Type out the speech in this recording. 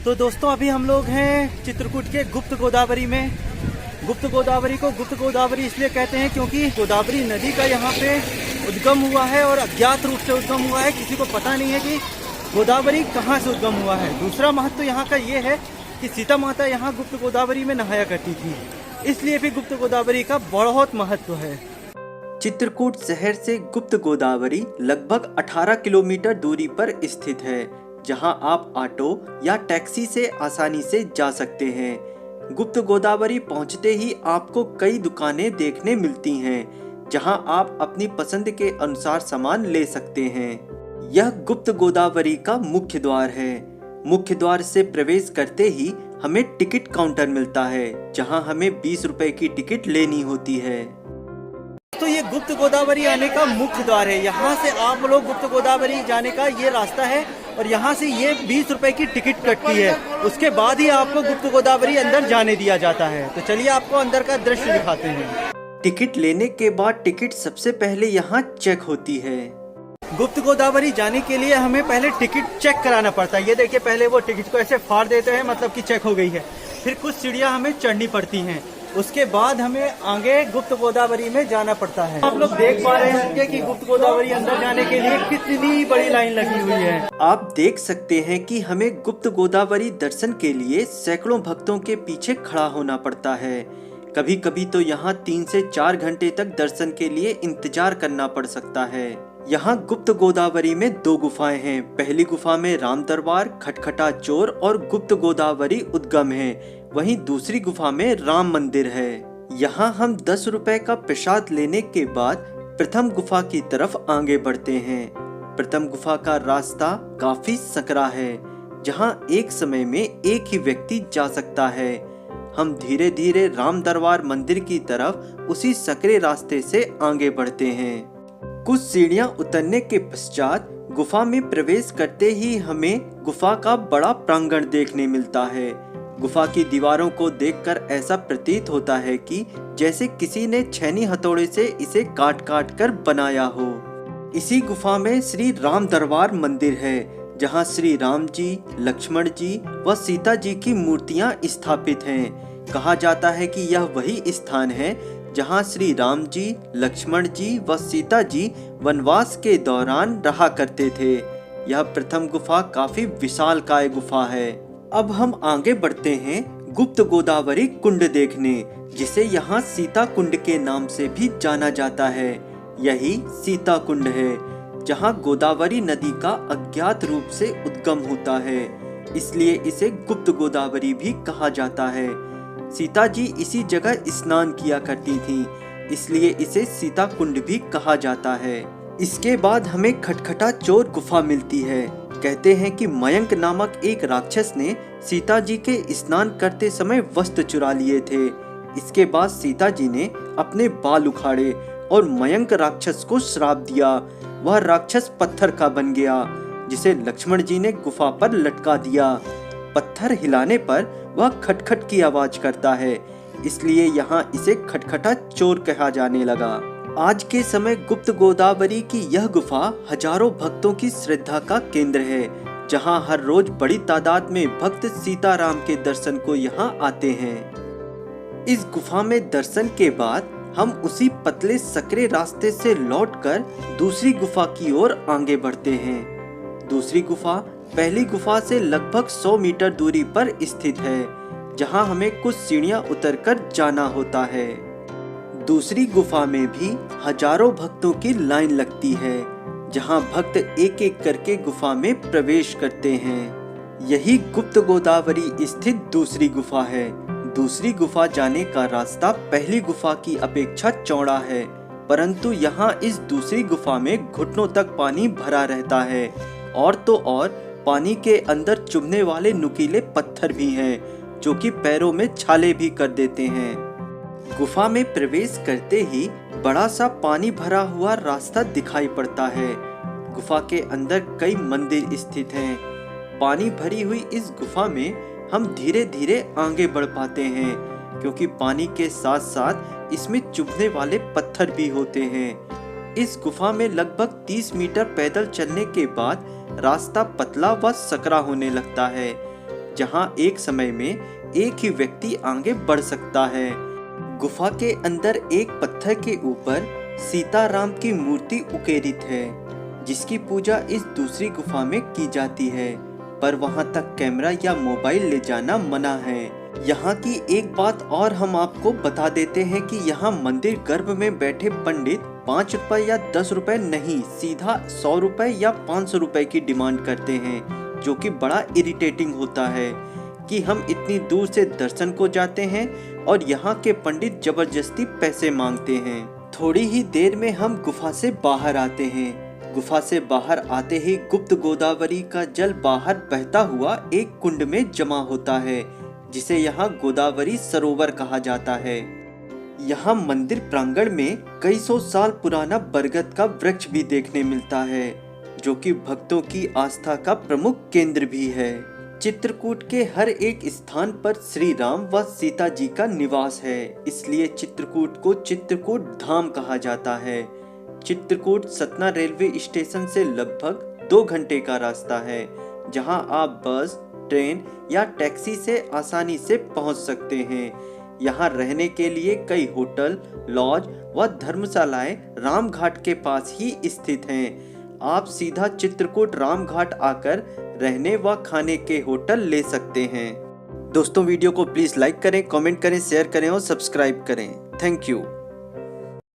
तो दोस्तों अभी हम लोग हैं चित्रकूट के गुप्त गोदावरी में। गुप्त गोदावरी को गुप्त गोदावरी इसलिए कहते हैं क्योंकि गोदावरी नदी का यहाँ पे उद्गम हुआ है और अज्ञात रूप से उद्गम हुआ है। किसी को पता नहीं है कि गोदावरी कहाँ से उद्गम हुआ है। दूसरा महत्व यहाँ का ये है कि सीता माता यहाँ गुप्त गोदावरी में नहाया करती थी, इसलिए भी गुप्त गोदावरी का बहुत महत्व है। चित्रकूट शहर से गुप्त गोदावरी लगभग 18 किलोमीटर दूरी पर स्थित है, जहां आप ऑटो या टैक्सी से आसानी से जा सकते हैं। गुप्त गोदावरी पहुंचते ही आपको कई दुकानें देखने मिलती हैं, जहां आप अपनी पसंद के अनुसार सामान ले सकते हैं। यह गुप्त गोदावरी का मुख्य द्वार है। मुख्य द्वार से प्रवेश करते ही हमें टिकट काउंटर मिलता है, जहां हमें 20 रुपए की टिकट लेनी होती है। तो ये गुप्त गोदावरी आने का मुख्य द्वार है। यहाँ से आप लोग गुप्त गोदावरी जाने का ये रास्ता है और यहाँ से ये 20 रुपए की टिकट कटती है। उसके बाद ही आपको गुप्त गोदावरी अंदर जाने दिया जाता है। तो चलिए आपको अंदर का दृश्य दिखाते हैं। टिकट लेने के बाद टिकट सबसे पहले यहाँ चेक होती है। गुप्त गोदावरी जाने के लिए हमें पहले टिकट चेक कराना पड़ता है। ये देखिए, पहले वो टिकट को ऐसे फाड़ देते हैं, मतलब कि चेक हो गई है। फिर कुछ सीढ़ियाँ हमें चढ़नी पड़ती हैं। उसके बाद हमें आगे गुप्त गोदावरी में जाना पड़ता है। आप लोग देख पा रहे होंगे कि गुप्त गोदावरी अंदर जाने के लिए कितनी बड़ी लाइन लगी हुई है। आप देख सकते हैं कि हमें गुप्त गोदावरी दर्शन के लिए सैकड़ों भक्तों के पीछे खड़ा होना पड़ता है। कभी कभी तो यहाँ 3 से 4 घंटे तक दर्शन के लिए इंतजार करना पड़ सकता है। यहाँ गुप्त गोदावरी में 2 गुफाएं हैं। पहली गुफा में राम दरबार, खटखटा चोर और गुप्त गोदावरी उद्गम है। वहीं दूसरी गुफा में राम मंदिर है। यहाँ हम 10 रुपए का प्रसाद लेने के बाद प्रथम गुफा की तरफ आगे बढ़ते हैं। प्रथम गुफा का रास्ता काफी सकरा है, जहाँ एक समय में एक ही व्यक्ति जा सकता है। हम धीरे धीरे राम दरबार मंदिर की तरफ उसी सकरे रास्ते से आगे बढ़ते हैं। कुछ सीढ़ियां उतरने के पश्चात गुफा में प्रवेश करते ही हमें गुफा का बड़ा प्रांगण देखने मिलता है। गुफा की दीवारों को देखकर ऐसा प्रतीत होता है कि जैसे किसी ने छेनी हथौड़े से इसे काट काट कर बनाया हो। इसी गुफा में श्री राम दरबार मंदिर है, जहां श्री राम जी, लक्ष्मण जी व सीता जी की मूर्तियां स्थापित हैं। कहा जाता है कि यह वही स्थान है जहां श्री राम जी, लक्ष्मण जी व सीता जी वनवास के दौरान रहा करते थे। यह प्रथम गुफा काफी विशालकाय गुफा है। अब हम आगे बढ़ते हैं गुप्त गोदावरी कुंड देखने, जिसे यहाँ सीता कुंड के नाम से भी जाना जाता है। यही सीता कुंड है, जहाँ गोदावरी नदी का अज्ञात रूप से उद्गम होता है, इसलिए इसे गुप्त गोदावरी भी कहा जाता है। सीता जी इसी जगह स्नान किया करती थी, इसलिए इसे सीता कुंड भी कहा जाता है। इसके बाद हमें खटखटा चोर गुफा मिलती है। कहते हैं कि मयंक नामक एक राक्षस ने सीता जी के स्नान करते समय वस्त्र चुरा लिए थे। इसके बाद सीता जी ने अपने बाल उखाड़े और मयंक राक्षस को श्राप दिया। वह राक्षस पत्थर का बन गया, जिसे लक्ष्मण जी ने गुफा पर लटका दिया। पत्थर हिलाने पर वह खटखट की आवाज करता है, इसलिए यहाँ इसे खटखटा चोर कहा जाने लगा। आज के समय गुप्त गोदावरी की यह गुफा हजारों भक्तों की श्रद्धा का केंद्र है, जहां हर रोज बड़ी तादाद में भक्त सीताराम के दर्शन को यहां आते हैं। इस गुफा में दर्शन के बाद हम उसी पतले सकरे रास्ते से लौटकर दूसरी गुफा की ओर आगे बढ़ते हैं। दूसरी गुफा पहली गुफा से लगभग 100 मीटर दूरी पर स्थित है, जहां हमें कुछ सीढ़ियां उतरकर जाना होता है। दूसरी गुफा में भी हजारों भक्तों की लाइन लगती है, जहां भक्त एक एक करके गुफा में प्रवेश करते हैं। यही गुप्त गोदावरी स्थित दूसरी गुफा है। दूसरी गुफा जाने का रास्ता पहली गुफा की अपेक्षा चौड़ा है, परंतु यहाँ इस दूसरी गुफा में घुटनों तक पानी भरा रहता है। और तो और पानी के अंदर चुभने वाले नुकीले पत्थर भी हैं, जो कि पैरों में छाले भी कर देते हैं। गुफा में प्रवेश करते ही बड़ा सा पानी भरा हुआ रास्ता दिखाई पड़ता है। गुफा के अंदर कई मंदिर स्थित हैं। पानी भरी हुई इस गुफा में हम धीरे धीरे आगे बढ़ पाते हैं, क्योंकि पानी के साथ साथ इसमें चुभने वाले पत्थर भी होते हैं। इस गुफा में लगभग 30 मीटर पैदल चलने के बाद रास्ता पतला व सकरा होने लगता है। जहां एक समय में एक ही व्यक्ति आगे बढ़ सकता है। गुफा के अंदर एक पत्थर के ऊपर सीताराम की मूर्ति उकेरित है, जिसकी पूजा इस दूसरी गुफा में की जाती है, पर वहां तक कैमरा या मोबाइल ले जाना मना है। यहाँ की एक बात और हम आपको बता देते हैं कि यहाँ मंदिर गर्भ में बैठे पंडित 5 रुपए या 10 रुपए नहीं, सीधा 100 रुपए या 500 रुपए की डिमांड करते हैं, जो कि बड़ा इरिटेटिंग होता है कि हम इतनी दूर से दर्शन को जाते हैं और यहाँ के पंडित जबरदस्ती पैसे मांगते हैं। थोड़ी ही देर में हम गुफा से बाहर आते हैं। गुफा से बाहर आते ही गुप्त गोदावरी का जल बाहर बहता हुआ एक कुंड में जमा होता है, जिसे यहाँ गोदावरी सरोवर कहा जाता है। यहाँ मंदिर प्रांगण में कई सौ साल पुराना बरगद का वृक्ष भी देखने मिलता है, जो कि भक्तों की आस्था का प्रमुख केंद्र भी है। चित्रकूट के हर एक स्थान पर श्री राम व सीता जी का निवास है, इसलिए चित्रकूट को चित्रकूट धाम कहा जाता है। चित्रकूट सतना रेलवे स्टेशन से लगभग 2 घंटे का रास्ता है, जहां आप बस, ट्रेन या टैक्सी से आसानी से पहुंच सकते हैं। यहां रहने के लिए कई होटल, लॉज व धर्मशालाएं रामघाट के पास ही स्थित हैं। आप सीधा चित्रकूट रामघाट आकर रहने व खाने के होटल ले सकते हैं। दोस्तों, वीडियो को प्लीज लाइक करें, कमेंट करें, शेयर करें और सब्सक्राइब करें। Thank you.